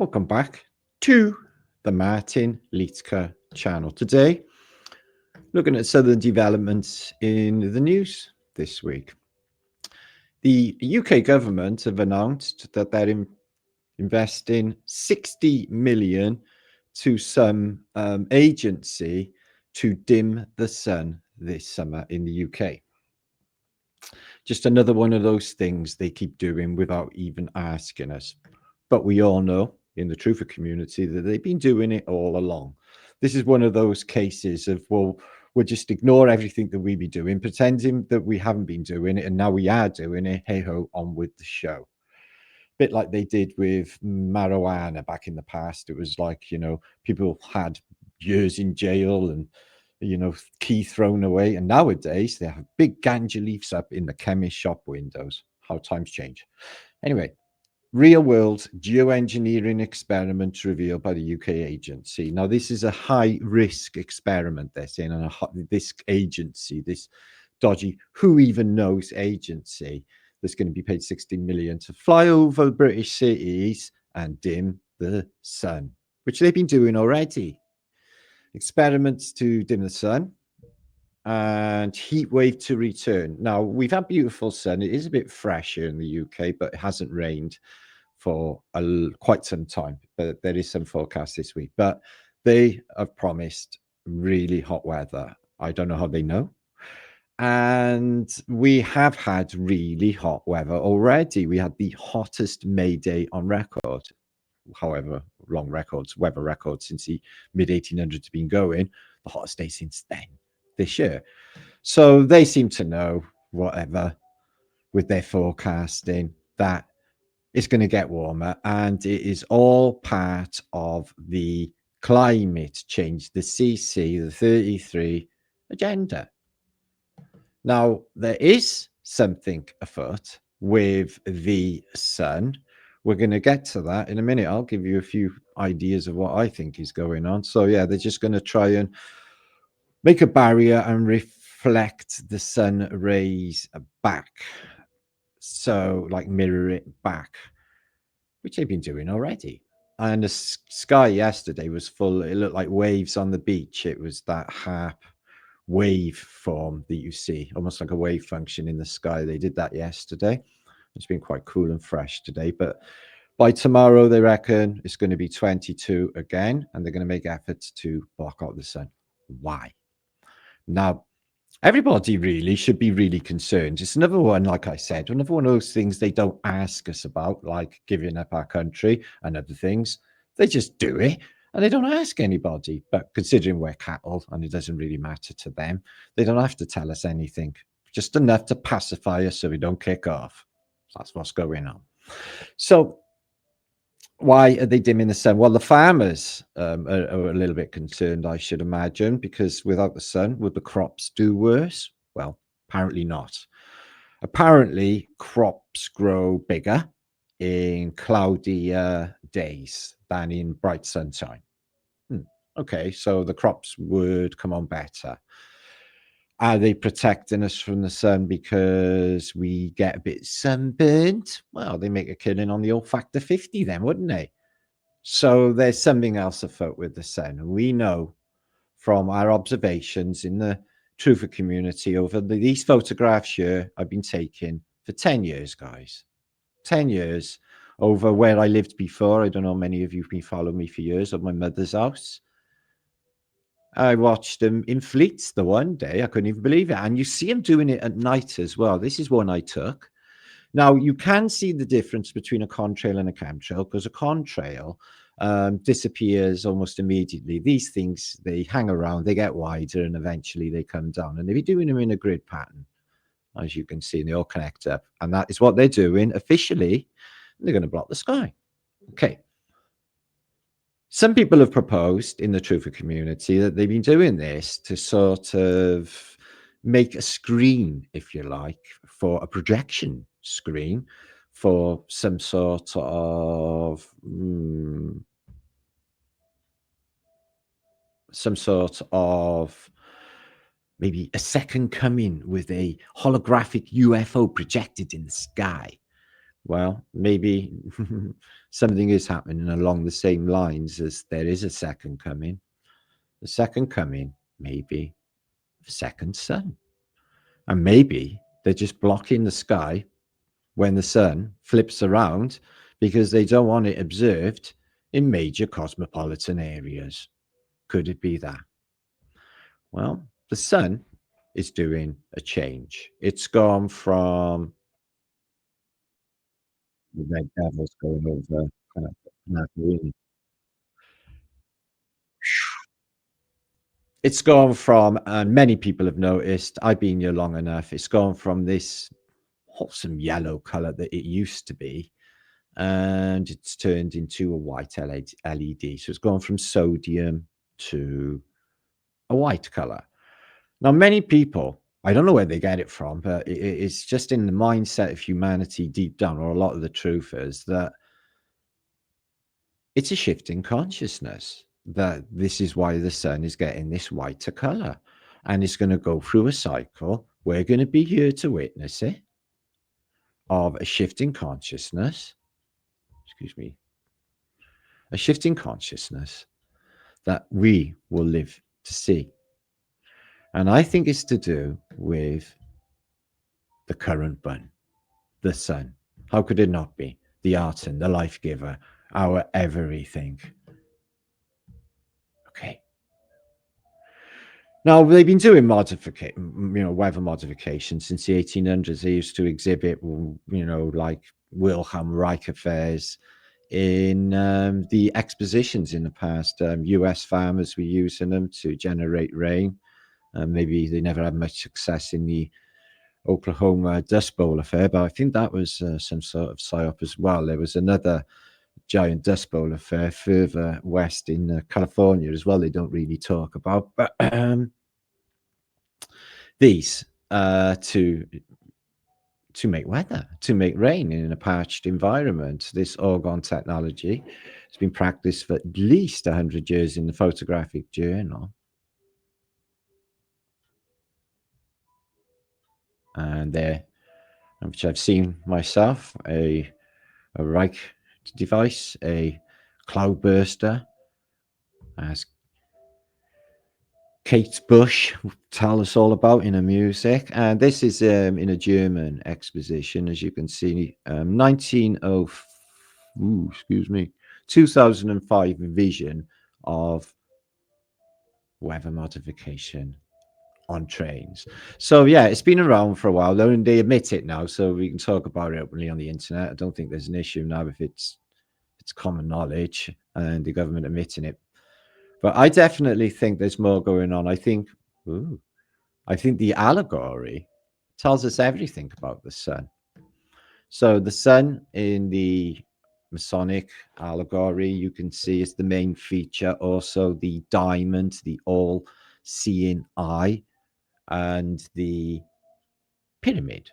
Welcome back to the Martin Liedtke channel. Today, looking at southern developments in the news this week. The UK government have announced that they're investing 60 million to some agency to dim the sun this summer in the UK. Just another one of those things they keep doing without even asking us. But we all know in the truther community that they've been doing it all along. This is one of those cases of, well, we'll just ignore everything that we be doing, pretending that we haven't been doing it, and now we are doing it. Hey ho, on with the show. Bit like they did with marijuana back in the past. It was like, people had years in jail and, key thrown away. And nowadays they have big ganja leaves up in the chemist shop windows. How times change. Anyway, real world geoengineering experiment revealed by the UK agency. Now, this is a high risk experiment, they're saying, and this agency, this dodgy, who even knows agency, that's going to be paid 60 million to fly over British cities and dim the sun, which they've been doing already. Experiments to dim the sun and heat wave to return. Now, we've had beautiful sun. It is a bit fresh here in the UK, but it hasn't rained for quite some time. But there is some forecast this week. But they have promised really hot weather. I don't know how they know. And we have had really hot weather already. We had the hottest May Day on record. However long weather records since the mid-1800s been going, the hottest day since then, this year. So they seem to know, whatever, with their forecasting, that it's going to get warmer, and it is all part of the climate change, the CC, the 33 agenda. Now, there is something afoot with the sun. We're going to get to that in a minute. I'll give you a few ideas of what I think is going on. So, yeah, they're just going to try and make a barrier and reflect the sun rays back. So, like, mirror it back, which they've been doing already. And the sky yesterday was full. It looked like waves on the beach. It was that harp wave form that you see, almost like a wave function in the sky. They did that yesterday. It's been quite cool and fresh today, but by tomorrow they reckon it's going to be 22 again, and they're going to make efforts to block out the sun. Why? Now, everybody really should be really concerned. It's another one, like I said, another one of those things they don't ask us about, like giving up our country and other things. They just do it. And they don't ask anybody. But considering we're cattle and it doesn't really matter to them, they don't have to tell us anything. Just enough to pacify us so we don't kick off. That's what's going on. So why are they dimming the sun? Well, the farmers are a little bit concerned, I should imagine, because without the sun, would the crops do worse? Well, apparently not. Apparently, crops grow bigger in cloudier days than in bright sunshine. Okay, so the crops would come on better. Are they protecting us from the sun because we get a bit sunburned? Well, they make a killing on the old factor 50 then, wouldn't they? So there's something else afoot with the sun. And we know from our observations in the truther community over these photographs here I've been taking for 10 years, guys. 10 years over where I lived before. I don't know, many of you have been following me for years, at my mother's house. I watched them in fleets the one day. I couldn't even believe it. And you see them doing it at night as well. This is one I took. Now, you can see the difference between a contrail and a chemtrail, because a contrail disappears almost immediately. These things, they hang around, they get wider, and eventually they come down. And they'll be doing them in a grid pattern, as you can see, and they all connect up. And that is what they're doing officially. They're going to block the sky. Okay. Some people have proposed in the truther community that they've been doing this to sort of make a screen, if you like, for a projection screen for some sort of maybe a second coming with a holographic UFO projected in the sky. Well, maybe something is happening along the same lines as there is a second coming. The second coming, maybe the second sun. And maybe they're just blocking the sky when the sun flips around because they don't want it observed in major cosmopolitan areas. Could it be that? Well, the sun is doing a change. It's gone from the red devils going over kind of Nigh. It's gone from, and many people have noticed, I've been here long enough, it's gone from this wholesome yellow color that it used to be, and it's turned into a white LED. So it's gone from sodium to a white color. Now, many people, I don't know where they get it from, but it's just in the mindset of humanity deep down, or a lot of the truth is that it's a shift in consciousness, that this is why the sun is getting this whiter color. And it's going to go through a cycle. We're going to be here to witness it, of a shift in consciousness. Excuse me. A shift in consciousness that we will live to see. And I think it's to do with the current bun, the sun. How could it not be? The Arton, the life giver, our everything. Okay. Now, they've been doing weather modification since the 1800s. They used to exhibit, like Wilhelm Reich affairs in the expositions in the past. US farmers were using them to generate rain. Maybe they never had much success in the Oklahoma Dust Bowl affair, but I think that was some sort of psyop as well. There was another giant Dust Bowl affair further west in California as well. They don't really talk about, but these to make weather, to make rain in a parched environment. This orgone technology has been practiced for at least 100 years in the Photographic Journal. And there, which I've seen myself, a Reich device, a cloudburster, as Kate Bush will tell us all about in her music. And this is in a German exposition, as you can see, 2005 vision of weather modification on trains. So yeah, it's been around for a while, though, and they admit it now, so we can talk about it openly on the internet. I don't think there's an issue now if it's common knowledge and the government admitting it. But I definitely think there's more going on. I think the allegory tells us everything about the sun. So the sun in the Masonic allegory, you can see, is the main feature. Also, the diamond, the all-seeing eye, and the pyramid.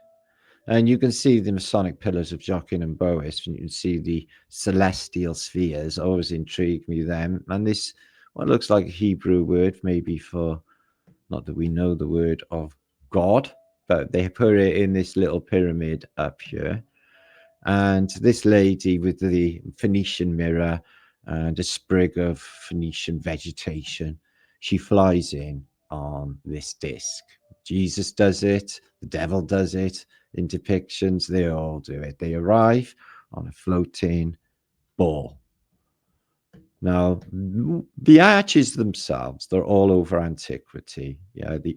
And you can see the Masonic pillars of Jachin and Boas, and you can see the celestial spheres. Always intrigued me, them. And this, what looks like a Hebrew word, maybe for, not that we know the word of God, but they put it in this little pyramid up here. And this lady with the Phoenician mirror and a sprig of Phoenician vegetation, she flies in on this disc. Jesus does it, the devil does it in depictions, they all do it. They arrive on a floating ball. Now, the arches themselves, they're all over antiquity. Yeah, the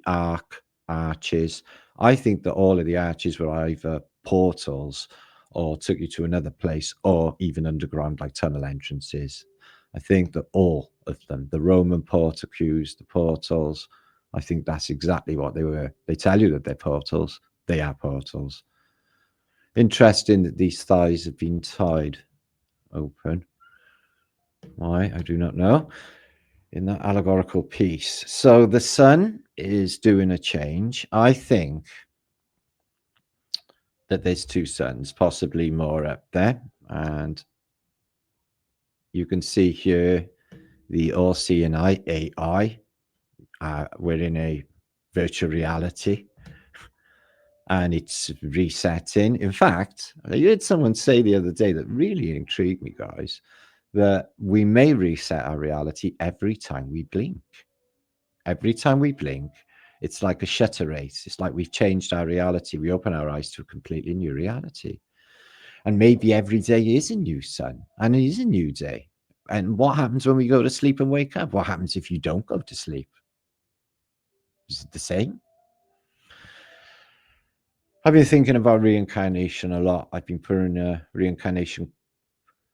arches. I think that all of the arches were either portals or took you to another place, or even underground, like tunnel entrances. I think that all of them, the Roman portiques, the portals, I think that's exactly what they were. They tell you that they're portals. They are portals. Interesting that these thighs have been tied open. Why? I do not know. In that allegorical piece. So the sun is doing a change. I think that there's two suns, possibly more up there. And you can see here the all-seeing eye, AI. We're in a virtual reality. and it's resetting. In fact, I heard someone say the other day that really intrigued me, guys, that we may reset our reality every time we blink. Every time we blink, it's like a shutter race. It's like we've changed our reality. We open our eyes to a completely new reality. And maybe every day is a new sun and it is a new day. And what happens when we go to sleep and wake up? What happens if you don't go to sleep? Is it the same? I've been thinking about reincarnation a lot. I've been putting reincarnation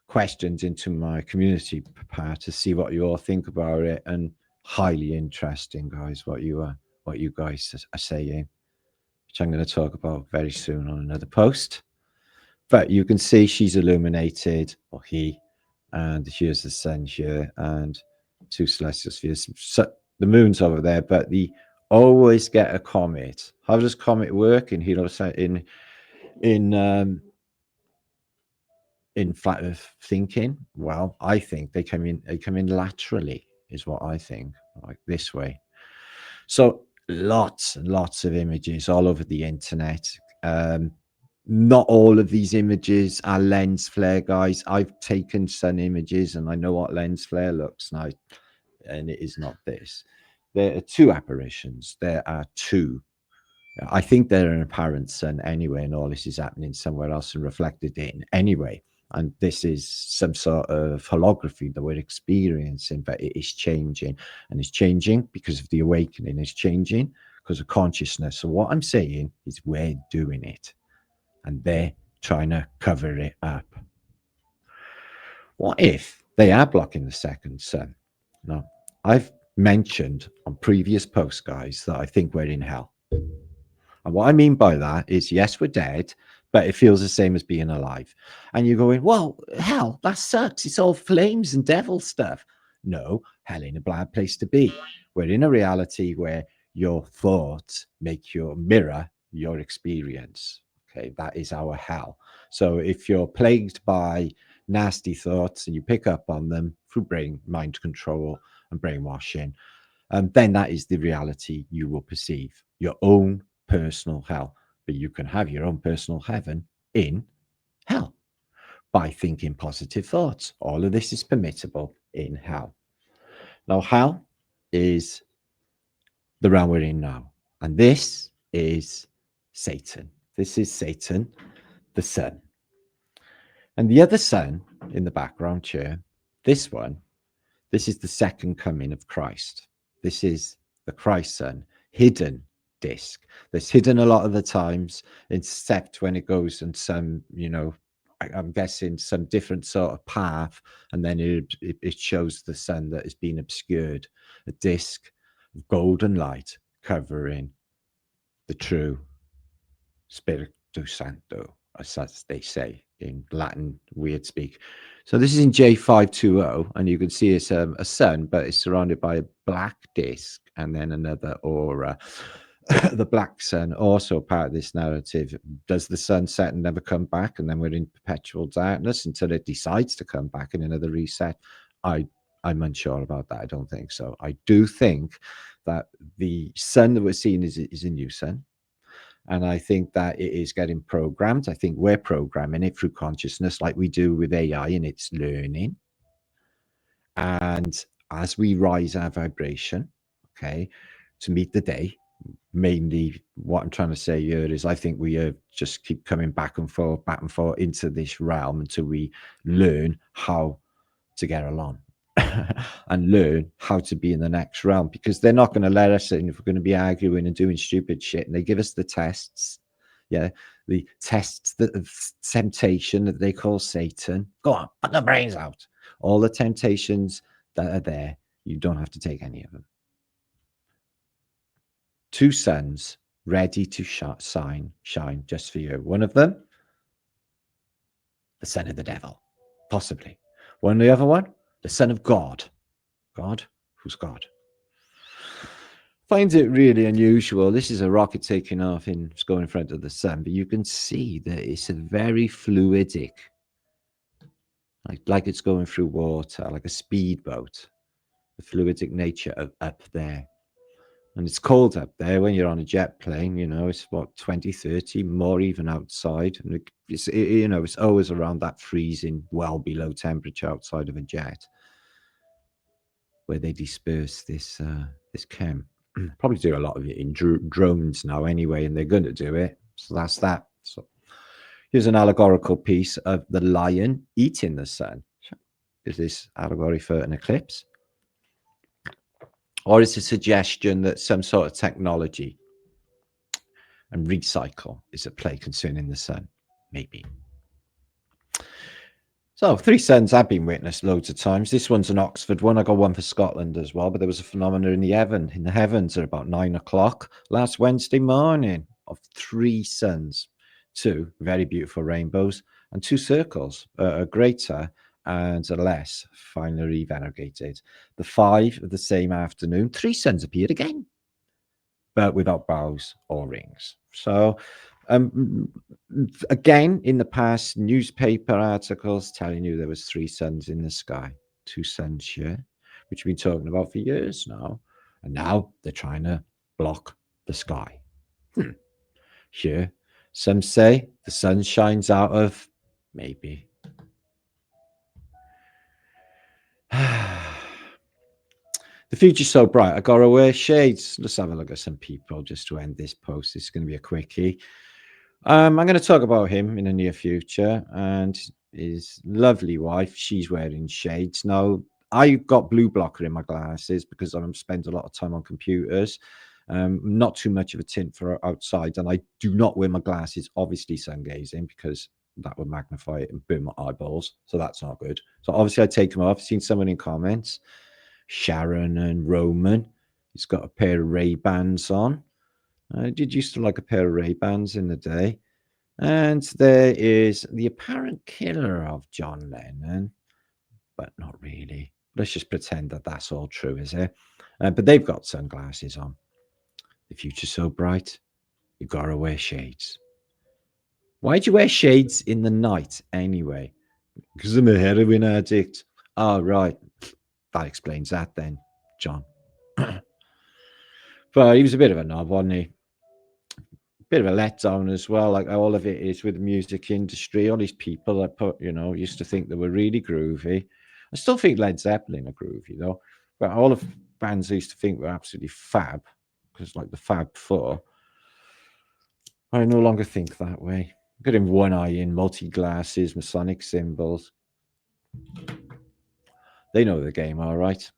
questions into my community part to see what you all think about it, and highly interesting, guys, what you guys are saying, which I'm going to talk about very soon on another post. But you can see she's illuminated, or he, and here's the sun here, and two celestial spheres. So the moon's over there, but the always get a comet. How does comet work in in flat earth thinking? Well, I think they come in laterally, is what I think, like this way. So lots and lots of images all over the internet. Not all of these images are lens flare, guys. I've taken sun images and I know what lens flare looks like, and it is not this. There are two apparitions. There are two. I think they're an apparent sun anyway, and all this is happening somewhere else and reflected in anyway. And this is some sort of holography that we're experiencing, but it is changing. And it's changing because of the awakening. It's changing because of consciousness. So what I'm saying is we're doing it, and they're trying to cover it up. What if they are blocking the second sun? Now, I've mentioned on previous posts, guys, that I think we're in hell. And what I mean by that is, yes, we're dead, but it feels the same as being alive. And you're going, well, hell, that sucks. It's all flames and devil stuff. No, hell ain't a bad place to be. We're in a reality where your thoughts make your mirror your experience. Okay, that is our hell. So if you're plagued by nasty thoughts and you pick up on them through mind control and brainwashing, then that is the reality you will perceive, your own personal hell. But you can have your own personal heaven in hell by thinking positive thoughts. All of this is permissible in hell. Now, hell is the realm we're in now. And this is Satan. This is Satan, the sun. And the other sun in the background chair, this one, this is the second coming of Christ. This is the Christ sun, hidden disc. That's hidden a lot of the times, except when it goes in some, I'm guessing some different sort of path, and then it shows the sun that has been obscured, a disc of golden light covering the true Spiritu Santo, as they say in Latin weird speak. So this is in J520, and you can see it's a sun, but it's surrounded by a black disc and then another aura. The black sun, also part of this narrative. Does the sun set and never come back, and then we're in perpetual darkness until it decides to come back in another reset? I'm unsure about that. I don't think so. I do think that the sun that we're seeing is a new sun. And I think that it is getting programmed. I think we're programming it through consciousness like we do with AI, and it's learning. And as we rise our vibration, okay, to meet the day, mainly what I'm trying to say here is I think we just keep coming back and forth into this realm until we learn how to get along and learn how to be in the next realm, because they're not going to let us in if we're going to be arguing and doing stupid shit. And they give us the tests, the tests of temptation that they call Satan. Go on, put the brains out. All the temptations that are there, you don't have to take any of them. Two suns ready to shine just for you. One of them, the son of the devil, possibly. The other one, the son of God. God? Who's God? Finds it really unusual. This is a rocket taking off and it's going in front of the sun, but you can see that it's a very fluidic, like it's going through water, like a speedboat, the fluidic nature of up there. And it's cold up there when you're on a jet plane, you know, it's what, 20, 30, more even outside. And you know, it's always around that freezing, well below temperature outside of a jet where they disperse this chem. Probably do a lot of it in drones now anyway, and they're going to do it. So that's that. So here's an allegorical piece of the lion eating the sun. Is this allegory for an eclipse? Or is it a suggestion that some sort of technology and recycle is at play concerning the sun? Maybe. So, three suns have been witnessed loads of times. This one's an Oxford one. I got one for Scotland as well. But there was a phenomenon in the heavens at about 9 o'clock last Wednesday morning of three suns, two very beautiful rainbows, and two circles, a greater and a less, finally variegated. The 5 of the same afternoon, three suns appeared again, but without bows or rings. So, again, in the past, newspaper articles telling you there was three suns in the sky, two suns here, which we've been talking about for years now. And now they're trying to block the sky. Here, some say the sun shines out of maybe. The future's so bright, I gotta wear shades. Let's have a look at some people just to end this post. This is going to be a quickie. I'm going to talk about him in the near future and his lovely wife. She's wearing shades. Now, I got blue blocker in my glasses because I spend a lot of time on computers. Not too much of a tint for outside. And I do not wear my glasses, obviously sun gazing, because that would magnify it and burn my eyeballs. So that's not good. So obviously I take them off. I've seen someone in comments, Sharon and Roman. He's got a pair of Ray-Bans on. I did used to like a pair of Ray-Bans in the day. And there is the apparent killer of John Lennon, but not really. Let's just pretend that that's all true, is it? But they've got sunglasses on. The future's so bright, you gotta wear shades. Why'd you wear shades in the night anyway? Because I'm a heroin addict. Oh, right. That explains that then, John. But he was a bit of a knob, wasn't he? Bit of a letdown as well, like all of it is with the music industry. All these people that used to think they were really groovy. I still think Led Zeppelin are groovy though, but all of bands I used to think were absolutely fab, because like the Fab Four, I no longer think that way. Got him one eye in, multi glasses, Masonic symbols. They know the game, all right.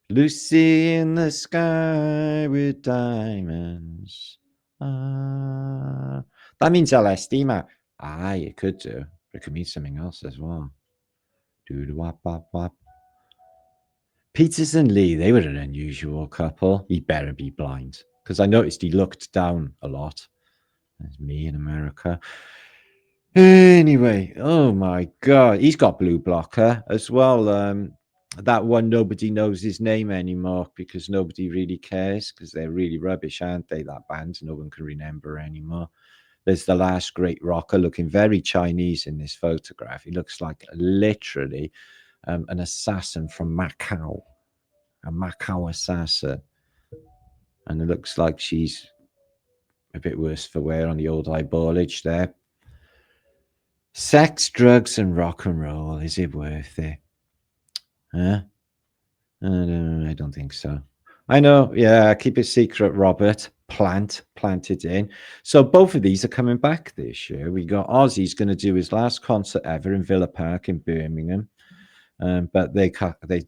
Lucy in the sky with diamonds. That means LSD, Matt. It could do. But it could mean something else as well. Wap wap wap. Peters and Lee, they were an unusual couple. He better be blind, because I noticed he looked down a lot. There's me in America. Anyway, oh my God, he's got blue blocker as well. That one, nobody knows his name anymore because nobody really cares, because they're really rubbish, aren't they? That band, no one can remember anymore. There's the last great rocker looking very Chinese in this photograph. He looks like literally an assassin from Macau, a Macau assassin. And it looks like she's a bit worse for wear on the old eyeballage there. Sex, drugs, and rock and roll. Is it worth it? Huh? I don't think so. I know. Yeah, keep it secret, Robert. Plant it in. So both of these are coming back this year. We got Ozzy's going to do his last concert ever in Villa Park in Birmingham, but they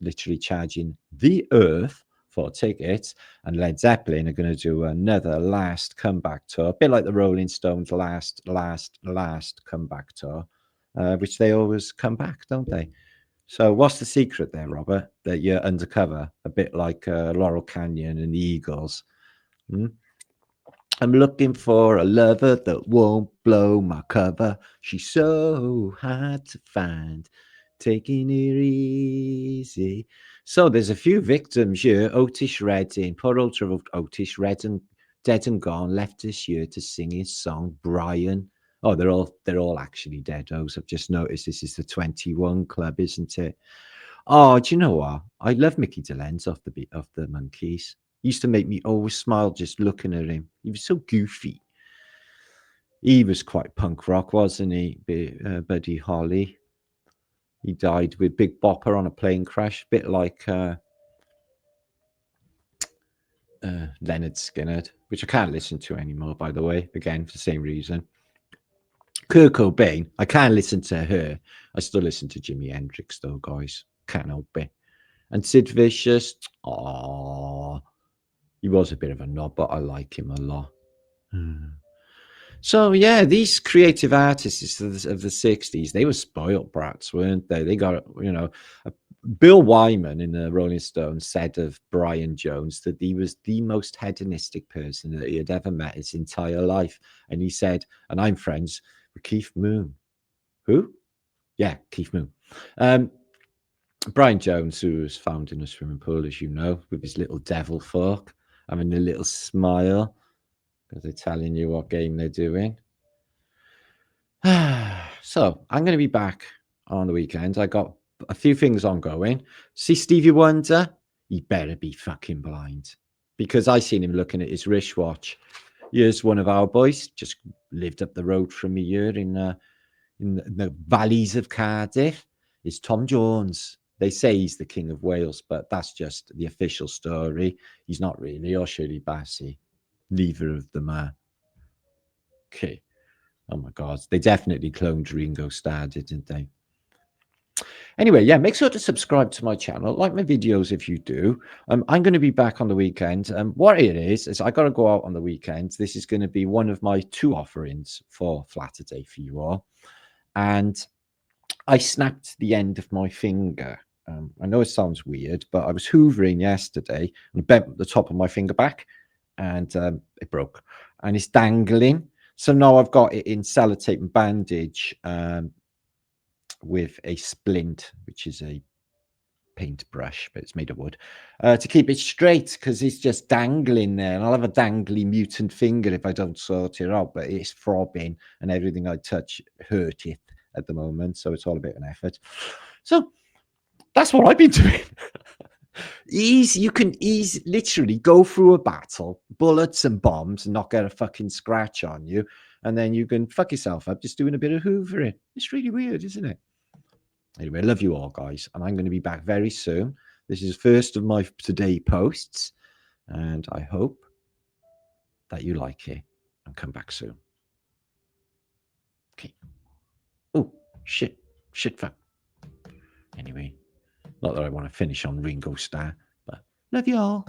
literally charging the earth for tickets. And Led Zeppelin are going to do another last comeback tour, a bit like the Rolling Stones' last comeback tour, which they always come back, don't they? So what's the secret there, Robert, that you're undercover, a bit like Laurel Canyon and the Eagles? I'm looking for a lover that won't blow my cover. She's so hard to find, taking it easy. So there's a few victims here. Otis Redding, poor old Otis Redding, dead and gone, left this year to sing his song. Brian. Oh, they're all actually deados. I've just noticed this is the 21 Club, isn't it? Oh, do you know what? I love Mickey Dolenz off the Monkees. Used to make me always smile just looking at him. He was so goofy. He was quite punk rock, wasn't he, Buddy Holly? He died with Big Bopper on a plane crash, a bit like Leonard Skinner, which I can't listen to anymore, by the way, again, for the same reason. Kurt Cobain, I can't listen to her. I still listen to Jimi Hendrix, though, guys. Can't help it. And Sid Vicious, he was a bit of a knob, but I like him a lot. So, yeah, these creative artists of the 60s, they were spoiled brats, weren't they? They got, Bill Wyman in the Rolling Stones said of Brian Jones that he was the most hedonistic person that he had ever met his entire life. And he said, and I'm friends with Keith Moon. Who? Yeah, Keith Moon. Brian Jones, who was found in a swimming pool, as you know, with his little devil fork, having a little smile because they're telling you what game they're doing. So I'm going to be back on the weekend. I got a few things ongoing. See Stevie Wonder? He better be fucking blind, because I seen him looking at his wristwatch. Here's one of our boys, just lived up the road from me here in the valleys of Cardiff. Is Tom Jones. They say he's the King of Wales, but that's just the official story. He's not really, or Shirley Bassey. Neither of them are. Okay. Oh my God, they definitely cloned Ringo Starr, didn't they? Anyway, yeah, make sure to subscribe to my channel, like my videos if you do. I'm going to be back on the weekend. What it is I got to go out on the weekend. This is going to be one of my 2 offerings for Flatter Day for you all. And I snapped the end of my finger. I know it sounds weird, but I was hoovering yesterday and bent the top of my finger back, and it broke. And it's dangling. So now I've got it in sellotape and bandage with a splint, which is a paintbrush, but it's made of wood, to keep it straight, because it's just dangling there. And I'll have a dangly mutant finger if I don't sort it out, but it's throbbing and everything I touch hurteth at the moment. So it's all a bit of an effort. So that's what I've been doing. You can literally go through a battle, bullets and bombs, and not get a fucking scratch on you. And then you can fuck yourself up just doing a bit of hoovering. It's really weird, isn't it? Anyway, I love you all, guys. And I'm going to be back very soon. This is first of my today posts. And I hope that you like it and come back soon. Okay. Oh, shit. Shit, fuck. Anyway, not that I want to finish on Ringo Starr, but love you all.